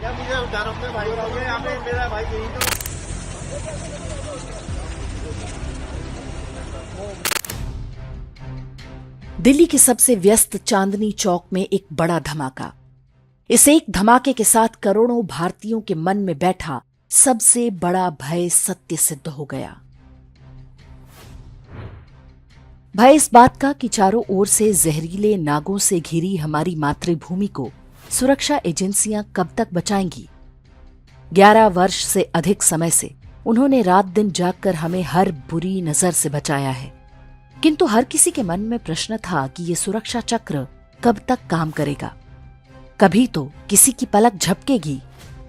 क्या मुझे उतारो अपने भाई को, यहाँ पे मेरा भाई यही तो। दिल्ली के सबसे व्यस्त चांदनी चौक में एक बड़ा धमाका। इस एक धमाके के साथ करोड़ों भारतीयों के मन में बैठा सबसे बड़ा भय सत्य सिद्ध हो गया। भय इस बात का कि चारों ओर से जहरीले नागों से घिरी हमारी मातृभूमि को सुरक्षा एजेंसियां कब तक बचाएंगी। 11 वर्ष से अधिक समय से उन्होंने रात दिन जागकर हमें हर बुरी नजर से बचाया है, किंतु हर किसी के मन में प्रश्न था कि ये सुरक्षा चक्र कब तक काम करेगा। कभी तो किसी की पलक झपकेगी,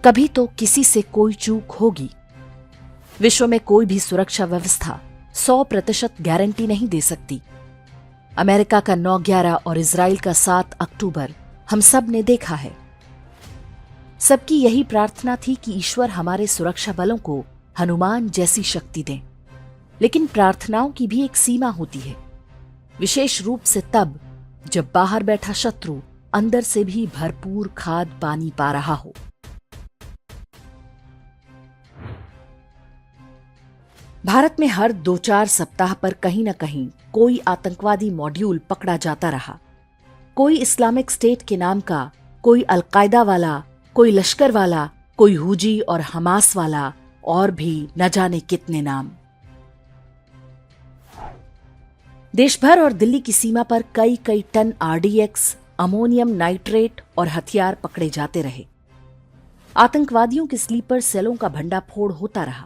कभी तो किसी से कोई चूक होगी। विश्व में कोई भी सुरक्षा व्यवस्था 100% गारंटी नहीं दे सकती। अमेरिका का 9/11 और इजराइल का 7 अक्टूबर हम सब ने देखा है। सबकी यही प्रार्थना थी कि ईश्वर हमारे सुरक्षा बलों को हनुमान जैसी शक्ति दें। लेकिन प्रार्थनाओं की भी एक सीमा होती है, विशेष रूप से तब जब बाहर बैठा शत्रु अंदर से भी भरपूर खाद पानी पा रहा हो। भारत में हर 2-4 सप्ताह पर कहीं न कहीं कोई आतंकवादी मॉड्यूल पकड़ा जाता रहा। कोई इस्लामिक स्टेट के नाम का, कोई अलकायदा वाला, कोई लश्कर वाला, कोई हुजी और हमास वाला, और भी न जाने कितने नाम। देश भर और दिल्ली की सीमा पर कई कई टन आरडीएक्स, अमोनियम नाइट्रेट और हथियार पकड़े जाते रहे। आतंकवादियों के स्लीपर सेलों का भंडाफोड़ होता रहा।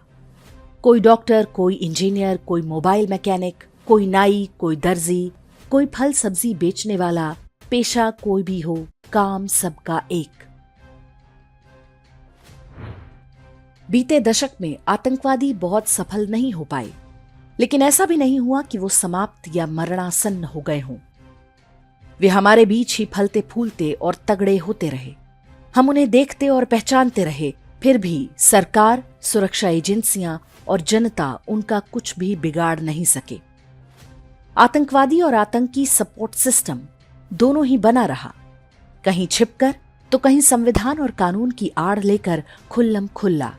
कोई डॉक्टर, कोई इंजीनियर, कोई मोबाइल मैकेनिक, कोई नाई, कोई दर्जी, कोई फल सब्जी बेचने वाला, पेशा कोई भी हो, काम सबका एक। बीते दशक में आतंकवादी बहुत सफल नहीं हो पाए, लेकिन ऐसा भी नहीं हुआ कि वो समाप्त या मरणासन्न हो गए हों। वे हमारे बीच ही फलते फूलते और तगड़े होते रहे। हम उन्हें देखते और पहचानते रहे, फिर भी सरकार, सुरक्षा एजेंसियां और जनता उनका कुछ भी बिगाड़ नहीं सके। आतंकवादी और आतंकी सपोर्ट सिस्टम दोनों ही बना रहा, कहीं छिपकर तो कहीं संविधान और कानून की आड़ लेकर खुल्लम खुल्ला।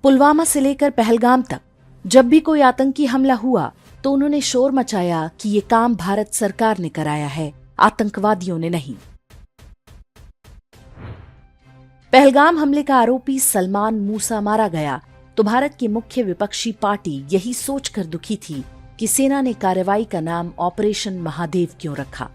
पुलवामा से लेकर पहलगाम तक जब भी कोई आतंकी हमला हुआ तो उन्होंने शोर मचाया कि ये काम भारत सरकार ने कराया है, आतंकवादियों ने नहीं। पहलगाम हमले का आरोपी सलमान मूसा मारा गया तो भारत की मुख्य विपक्षी पार्टी यही सोचकर दुखी थी कि सेना ने कार्रवाई का नाम ऑपरेशन महादेव क्यों रखा।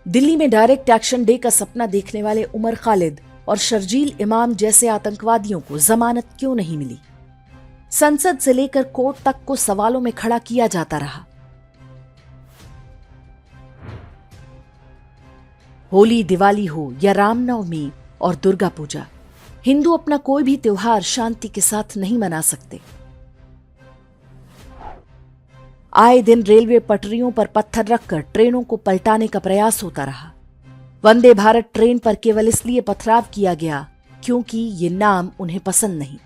दिल्ली में डायरेक्ट एक्शन डे का सपना देखने वाले उमर खालिद और शर्जील इमाम जैसे आतंकवादियों को जमानत क्यों नहीं मिली। संसद से लेकर कोर्ट तक को सवालों में खड़ा किया जाता रहा। होली, दिवाली हो या रामनवमी और दुर्गा पूजा, हिंदू अपना कोई भी त्योहार शांति के साथ नहीं मना सकते। आए दिन रेलवे पटरियों पर पत्थर रखकर ट्रेनों को पलटाने का प्रयास होता रहा। वंदे भारत ट्रेन पर केवल इसलिए पथराव किया गया क्योंकि ये नाम उन्हें पसंद नहीं।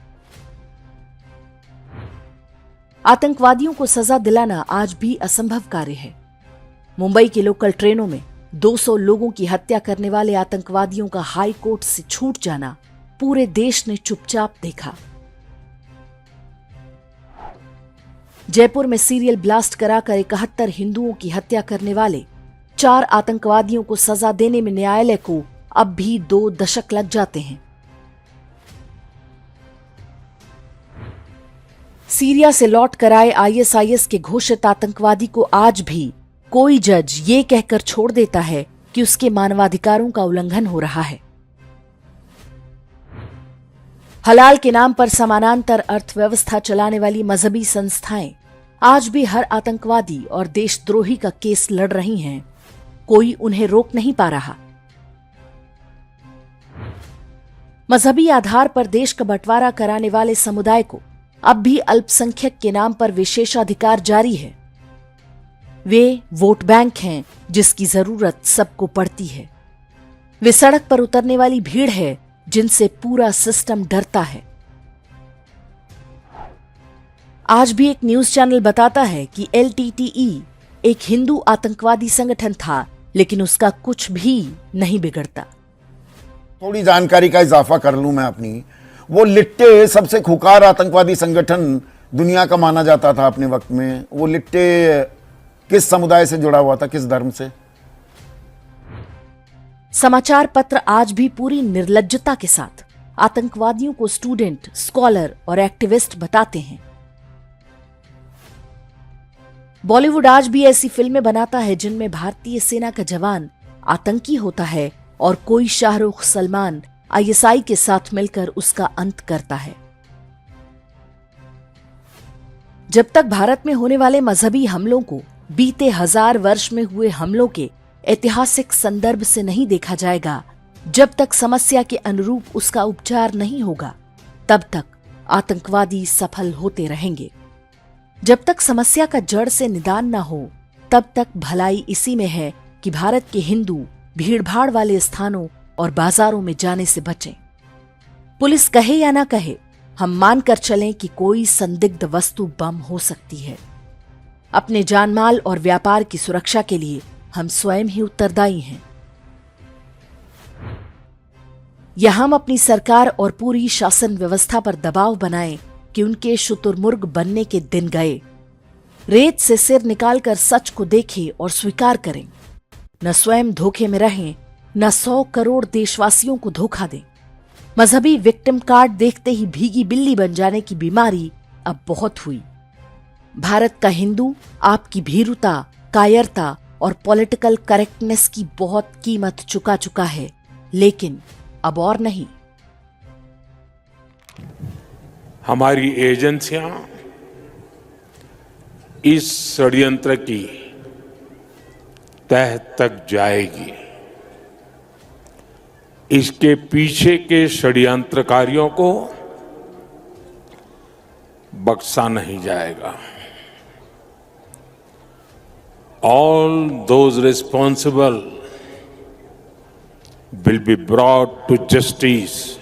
आतंकवादियों को सजा दिलाना आज भी असंभव कार्य है। मुंबई की लोकल ट्रेनों में 200 लोगों की हत्या करने वाले आतंकवादियों का हाई कोर्ट से छूट जाना पूरे देश ने चुपचाप देखा। जयपुर में सीरियल ब्लास्ट कराकर 71 हिंदुओं की हत्या करने वाले 4 आतंकवादियों को सजा देने में न्यायालय को अब भी 2 दशक लग जाते हैं। सीरिया से लौट कर आए आईएसआईएस के घोषित आतंकवादी को आज भी कोई जज ये कहकर छोड़ देता है कि उसके मानवाधिकारों का उल्लंघन हो रहा है। हलाल के नाम पर समानांतर अर्थव्यवस्था चलाने वाली मजहबी संस्थाएं आज भी हर आतंकवादी और देशद्रोही का केस लड़ रही हैं, कोई उन्हें रोक नहीं पा रहा। मजहबी आधार पर देश का बंटवारा कराने वाले समुदाय को अब भी अल्पसंख्यक के नाम पर विशेषाधिकार जारी है। वे वोट बैंक हैं जिसकी जरूरत सबको पड़ती है। वे सड़क पर उतरने वाली भीड़ है जिनसे पूरा सिस्टम डरता है। आज भी एक न्यूज चैनल बताता है कि एलटीटीई एक हिंदू आतंकवादी संगठन था, लेकिन उसका कुछ भी नहीं बिगड़ता। थोड़ी जानकारी का इजाफा कर लूं मैं अपनी। वो लिट्टे सबसे खुकार आतंकवादी संगठन दुनिया का माना जाता था अपने वक्त में। वो लिट्टे किस समुदाय से जुड़ा हुआ था, किस धर्म से? समाचार पत्र आज भी पूरी निर्लज्जता के साथ आतंकवादियों को स्टूडेंट, स्कॉलर और एक्टिविस्ट बताते हैं। बॉलीवुड आज भी ऐसी फिल्में बनाता है जिनमें भारतीय सेना का जवान आतंकी होता है और कोई शाहरुख, सलमान आईएसआई के साथ मिलकर उसका अंत करता है। जब तक भारत में होने वाले मजहबी हमलों को बीते 1000 वर्ष में हुए हमलों के ऐतिहासिक संदर्भ से नहीं देखा जाएगा, जब तक समस्या के अनुरूप उसका उपचार नहीं होगा, तब तक आतंकवादी सफल होते रहेंगे। जब तक समस्या का जड़ से निदान न हो, तब तक भलाई इसी में है कि भारत के हिंदू भीड़भाड़ वाले स्थानों और बाजारों में जाने से बचें। पुलिस कहे या ना कहे, हम मानकर चलें कि कोई संदिग्ध वस्तु बम हो सकती है। अपने जानमाल और व्यापार की सुरक्षा के लिए हम स्वयं ही उत्तरदायी हैं। या हम अपनी सरकार और पूरी शासन व्यवस्था पर दबाव बनाएं कि उनके शुतुरमुर्ग बनने के दिन गए। रेत से सिर निकालकर सच को देखें और स्वीकार करें। न स्वयं धोखे में रहें, न 100 करोड़ देशवासियों को धोखा दें। मजहबी विक्टिम कार्ड देखते ही भीगी बिल्ली बन जाने की बीमारी अब बहुत हुई। भारत का हिंदू आपकी भीरुता, कायरता और पॉलिटिकल करेक्टनेस की बहुत कीमत चुका चुका है, लेकिन अब और नहीं। हमारी एजेंसियां इस षड्यंत्र की तह तक जाएगी। इसके पीछे के षड्यंत्रकारियों को बख्शा नहीं जाएगा। All those responsible will be brought to justice